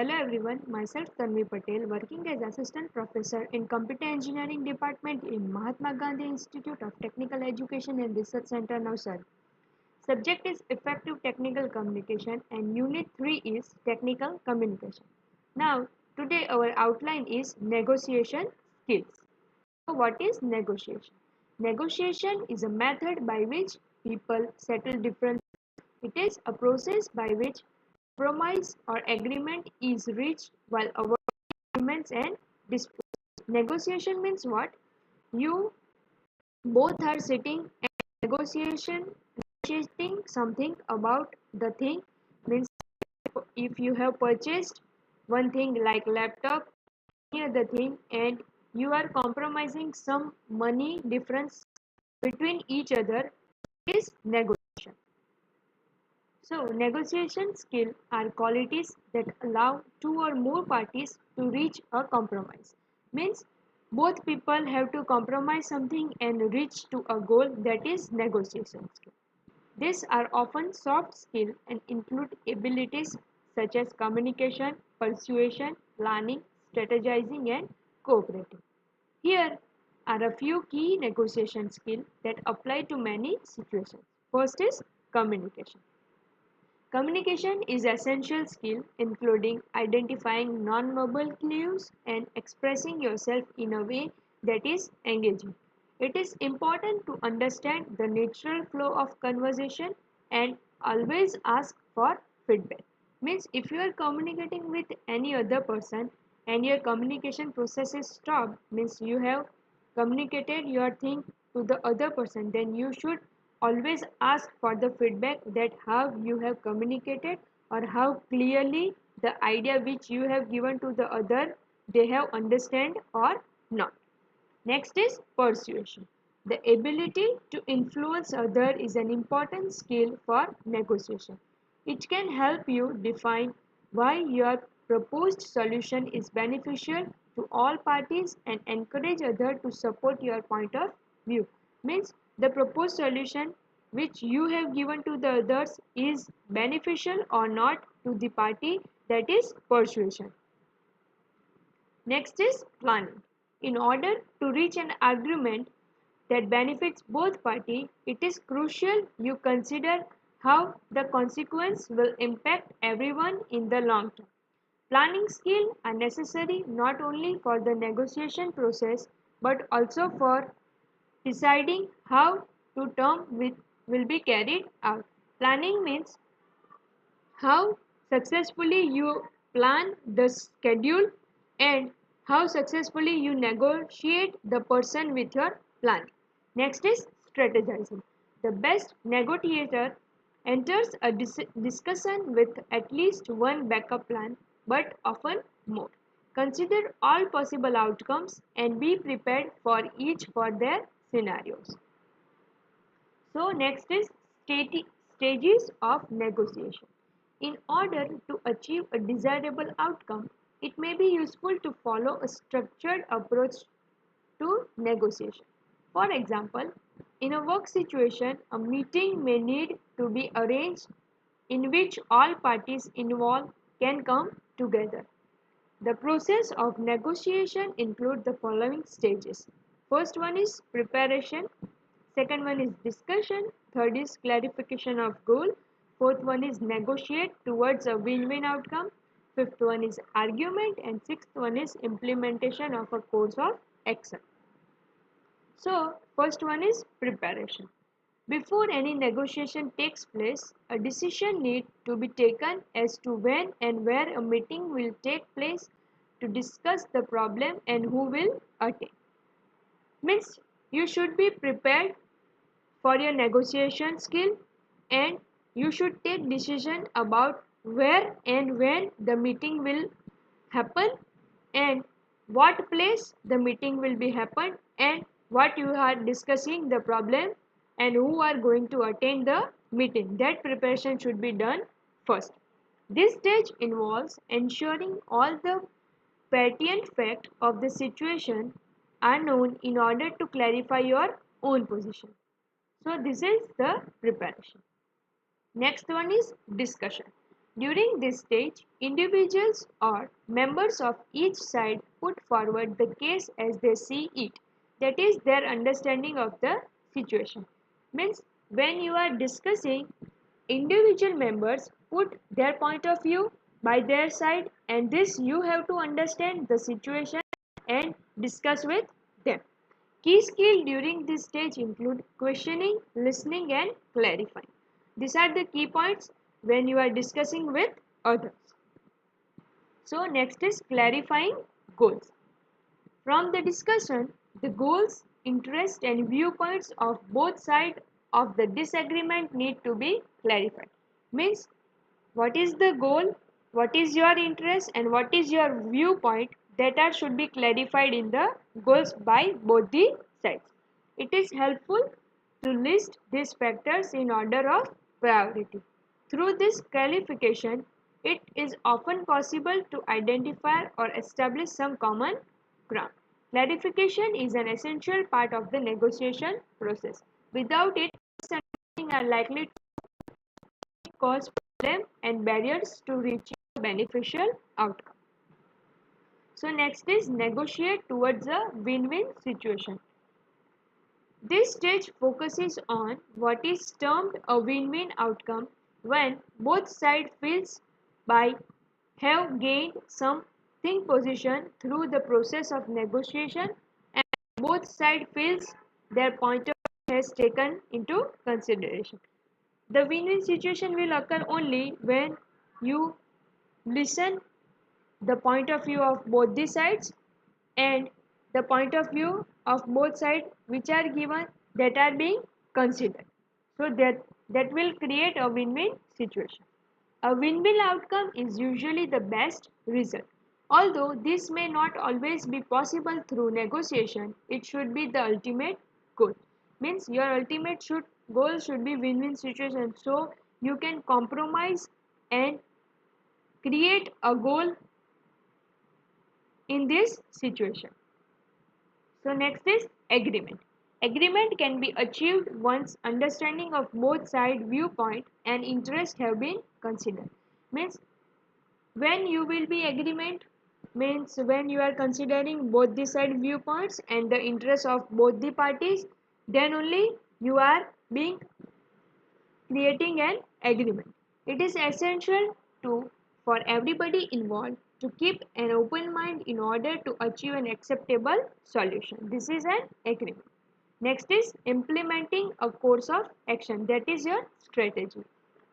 Hello everyone, myself Tanvi Patel, working as Assistant Professor in Computer Engineering Department in Mahatma Gandhi Institute of Technical Education and Research Center, Navsari. Subject is Effective Technical Communication and Unit 3 is Technical Communication. Now, today our outline is Negotiation Skills. So what is negotiation? Negotiation is a method by which people settle differences. It is a process by which compromise or agreement is reached while avoiding arguments and disputes. Negotiation means what? You both are sitting and negotiating something about the thing. Means if you have purchased one thing like laptop, any other thing, and you are compromising some money difference between each other, is negotiation. So, negotiation skill are qualities that allow two or more parties to reach a compromise. Means both people have to compromise something and reach to a goal, that is negotiation skill. These are often soft skills and include abilities such as communication, persuasion, planning, strategizing and cooperating. Here are a few key negotiation skills that apply to many situations. First is communication. Communication is essential skill including identifying non-verbal cues and expressing yourself in a way that is engaging. It is important to understand the natural flow of conversation and always ask for feedback. Means if you are communicating with any other person and your communication process is stopped, means you have communicated your thing to the other person, then you should always ask for the feedback that how you have communicated or how clearly the idea which you have given to the other they have understand or not. Next is persuasion. The ability to influence other is an important skill for negotiation. It can help you define why your proposed solution is beneficial to all parties and encourage others to support your point of view. Means the proposed solution which you have given to the others is beneficial or not to the party, that is persuasion. Next is planning. In order to reach an agreement that benefits both parties, it is crucial you consider how the consequence will impact everyone in the long term. Planning skills are necessary not only for the negotiation process but also for deciding how to term will be carried out. Planning means how successfully you plan the schedule and how successfully you negotiate the person with your plan. Next is strategizing. The best negotiator enters a discussion with at least one backup plan, but often more. Consider all possible outcomes and be prepared for each for their scenarios. So next is stages of negotiation. In order to achieve a desirable outcome, it may be useful to follow a structured approach to negotiation. For example, in a work situation, a meeting may need to be arranged in which all parties involved can come together. The process of negotiation includes the following stages. First one is preparation, second one is discussion, third is clarification of goal, fourth one is negotiate towards a win-win outcome, fifth one is argument, and sixth one is implementation of a course of action. So, first one is preparation. Before any negotiation takes place, a decision needs to be taken as to when and where a meeting will take place to discuss the problem and who will attend. Means you should be prepared for your negotiation skill and you should take decision about where and when the meeting will happen and what place the meeting will be happen and what you are discussing the problem and who are going to attend the meeting. That preparation should be done first. This stage involves ensuring all the pertinent facts of the situation are known in order to clarify your own position. So this is the preparation. Next one is discussion. During this stage, individuals or members of each side put forward the case as they see it. That is their understanding of the situation. Means when you are discussing, individual members put their point of view by their side, and this you have to understand the situation and discuss with them. Key skills during this stage include questioning, listening and clarifying. These are the key points when you are discussing with others. So next is clarifying goals. From the discussion, the goals, interests and viewpoints of both sides of the disagreement need to be clarified. Means what is the goal, what is your interest and what is your viewpoint, that are should be clarified in the goals by both the sides. It is helpful to list these factors in order of priority. Through this clarification, it is often possible to identify or establish some common ground. Clarification is an essential part of the negotiation process. Without it, misunderstandings are likely to cause problems and barriers to reaching a beneficial outcome. So next is negotiate towards a win-win situation. This stage focuses on what is termed a win-win outcome, when both sides feels by have gained something position through the process of negotiation, and both sides feels their point of view has taken into consideration. The win-win situation will occur only when you listen the point of view of both the sides, and the point of view of both sides which are given, that are being considered. So that will create a win-win situation. A win-win outcome is usually the best result. Although this may not always be possible through negotiation, it should be the ultimate goal. Means your ultimate goal should be win-win situation, so you can compromise and create a goal in this situation. So next is agreement. Agreement can be achieved once understanding of both side viewpoint and interest have been considered. Means when you will be agreement, means when you are considering both the side viewpoints and the interest of both the parties, then only you are being creating an agreement. It is essential for everybody involved to keep an open mind in order to achieve an acceptable solution. This is an agreement. Next is implementing a course of action, that is your strategy.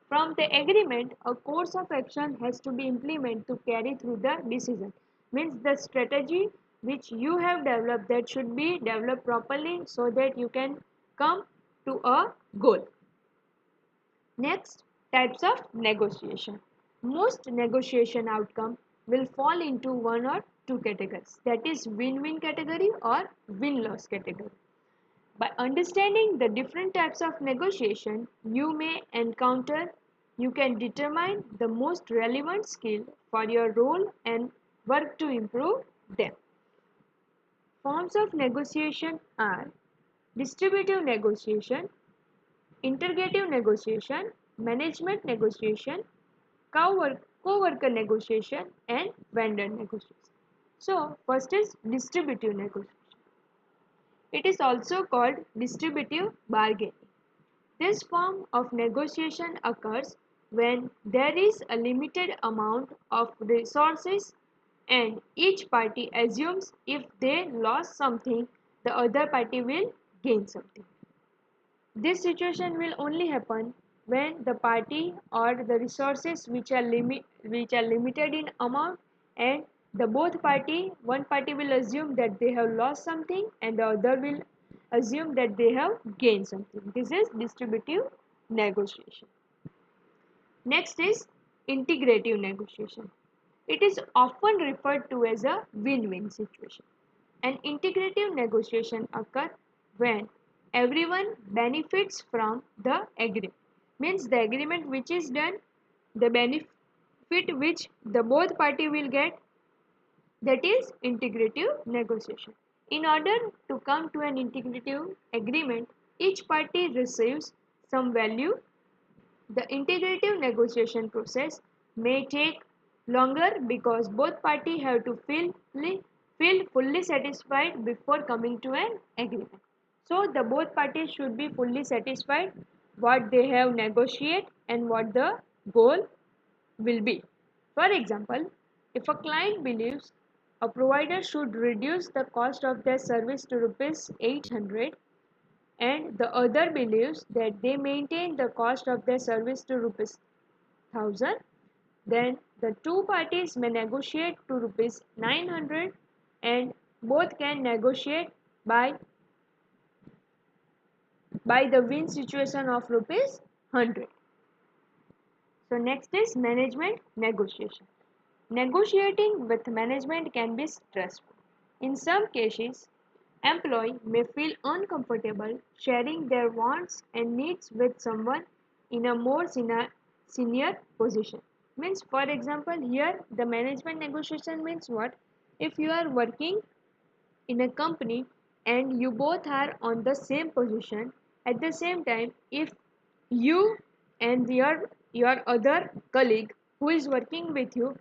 From the agreement, a course of action has to be implemented to carry through the decision. Means the strategy which you have developed, that should be developed properly so that you can come to a goal. Next, types of negotiation. Most negotiation outcome will fall into one or two categories, that is win-win category or win-loss category. By understanding the different types of negotiation you may encounter, you can determine the most relevant skill for your role and work to improve them. Forms of negotiation are distributive negotiation, integrative negotiation, management negotiation, co-worker negotiation, and vendor negotiation. So, first is distributive negotiation. It is also called distributive bargaining. This form of negotiation occurs when there is a limited amount of resources and each party assumes if they lost something, the other party will gain something. This situation will only happen when the party or the resources which are limited in amount, and the both party, one party will assume that they have lost something and the other will assume that they have gained something. This is distributive negotiation. Next is integrative negotiation. It is often referred to as a win-win situation. An integrative negotiation occurs when everyone benefits from the agreement. Means the agreement which is done, the benefit which the both party will get, that is integrative negotiation. In order to come to an integrative agreement, each party receives some value. The integrative negotiation process may take longer because both parties have to feel fully satisfied before coming to an agreement. So the both parties should be fully satisfied what they have negotiated and what the goal will be. For example, if a client believes a provider should reduce the cost of their service to rupees 800 and the other believes that they maintain the cost of their service to rupees 1000, then the two parties may negotiate to rupees 900 and both can negotiate by the win situation of rupees 100. So next is management negotiation. Negotiating with management can be stressful. In some cases, employee may feel uncomfortable sharing their wants and needs with someone in a more senior position. Means for example here the management negotiation means what? If you are working in a company and you both are on the same position at the same time, if you and your other colleague who is working with you,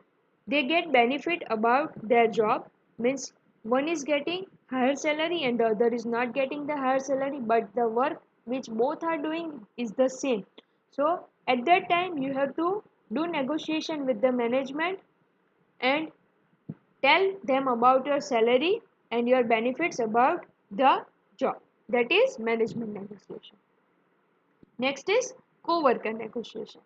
they get benefit about their job, means one is getting higher salary and the other is not getting the higher salary, but the work which both are doing is the same. So at that time you have to do negotiation with the management and tell them about your salary and your benefits about the job. That is management negotiation. Next is co-worker negotiation.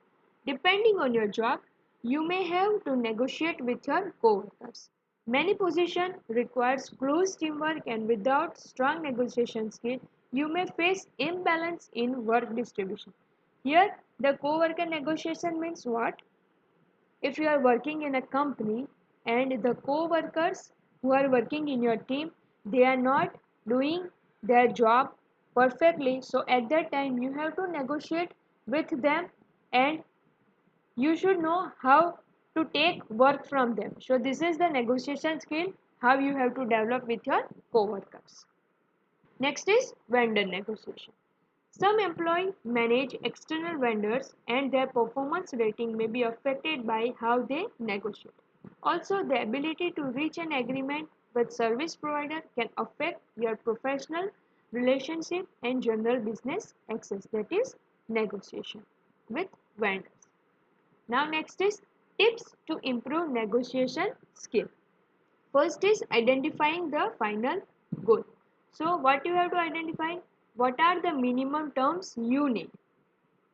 Depending on your job, you may have to negotiate with your co-workers. Many positions requires close teamwork and without strong negotiation skill, you may face imbalance in work distribution. Here, the co-worker negotiation means what? If you are working in a company and the co-workers who are working in your team, they are not doing their job perfectly, so at that time you have to negotiate with them and you should know how to take work from them. So this is the negotiation skill how you have to develop with your co-workers. Next is vendor negotiation. Some employees manage external vendors and their performance rating may be affected by how they negotiate. Also, the ability to reach an agreement with service provider can affect your professional relationship and general business access, that is negotiation with vendors. Now next is tips to improve negotiation skill. First is identifying the final goal. So what you have to identify? What are the minimum terms you need?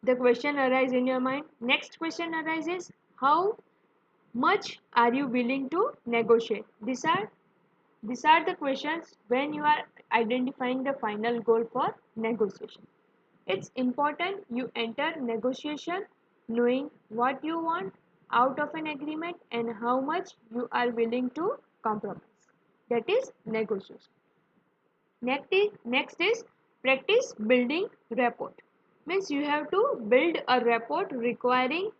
The question arises in your mind. Next question arises, how much are you willing to negotiate? These are the questions when you are identifying the final goal for negotiation. It's important you enter negotiation knowing what you want out of an agreement and how much you are willing to compromise. That is negotiation. Next is practice building rapport. Means you have to build a rapport requiring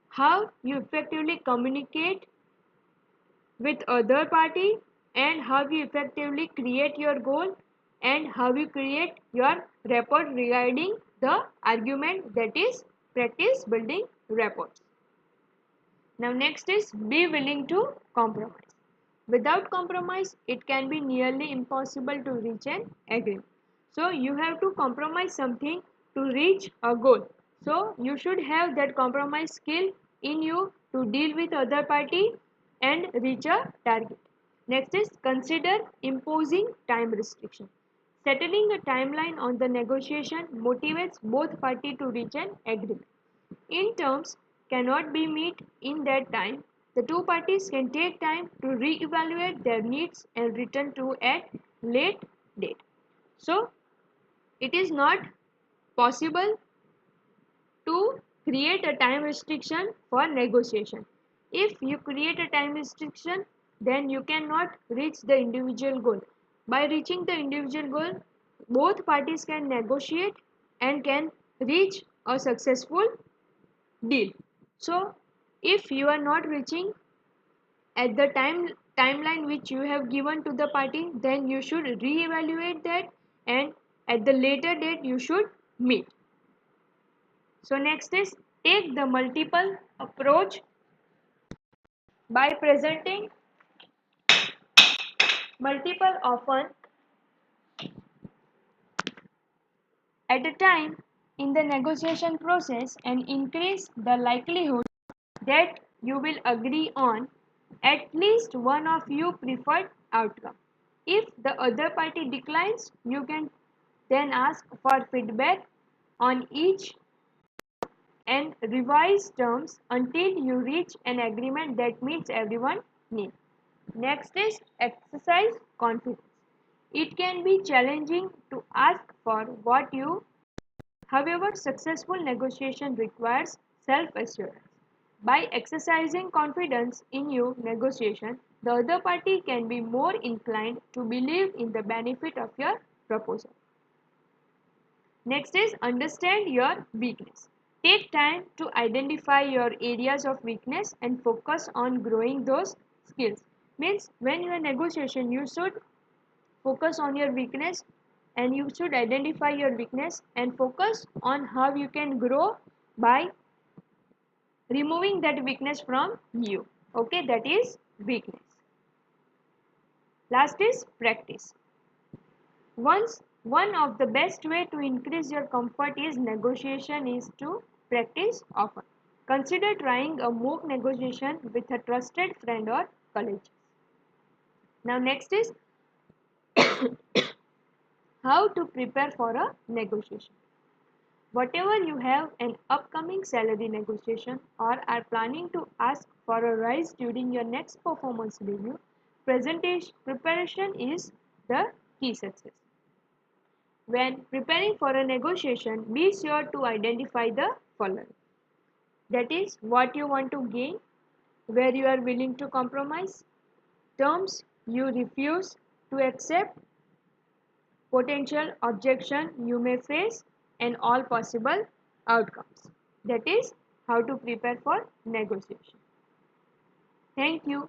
how you effectively communicate with other party and how you effectively create your goal and how you create your rapport regarding the argument, that is practice building rapport. Now next is be willing to compromise. Without compromise, it can be nearly impossible to reach an agreement. So you have to compromise something to reach a goal. So you should have that compromise skill in you to deal with other party and reach a target. Next is consider imposing time restriction. Settling a timeline on the negotiation motivates both parties to reach an agreement. In terms cannot be met in that time, the two parties can take time to re-evaluate their needs and return to a late date. So, it is not possible to create a time restriction for negotiation. If you create a time restriction, then you cannot reach the individual goal. By reaching the individual goal, both parties can negotiate and can reach a successful deal. So if you are not reaching at the timeline which you have given to the party, then you should re-evaluate that and at the later date you should meet. So next is take the multiple approach By presenting multiple often at a time in the negotiation process and increase the likelihood that you will agree on at least one of your preferred outcome. If the other party declines, you can then ask for feedback on each and revise terms until you reach an agreement that meets everyone's needs. Next is exercise confidence. It can be challenging to ask for what you, however, successful negotiation requires self-assurance. By exercising confidence in your negotiation, the other party can be more inclined to believe in the benefit of your proposal. Next is understand your weakness. Take time to identify your areas of weakness and focus on growing those skills. Means when you are negotiation, you should focus on your weakness and you should identify your weakness and focus on how you can grow by removing that weakness from you. Okay, that is weakness. Last is practice. One of the best way to increase your comfort is negotiation is to practice often. Consider trying a mock negotiation with a trusted friend or colleague. Now next is how to prepare for a negotiation. Whatever you have an upcoming salary negotiation or are planning to ask for a rise during your next performance review, preparation is the key success. When preparing for a negotiation, be sure to identify the following. That is what you want to gain, where you are willing to compromise, terms you refuse to accept, potential objection you may face, and all possible outcomes. That is how to prepare for negotiation. Thank you.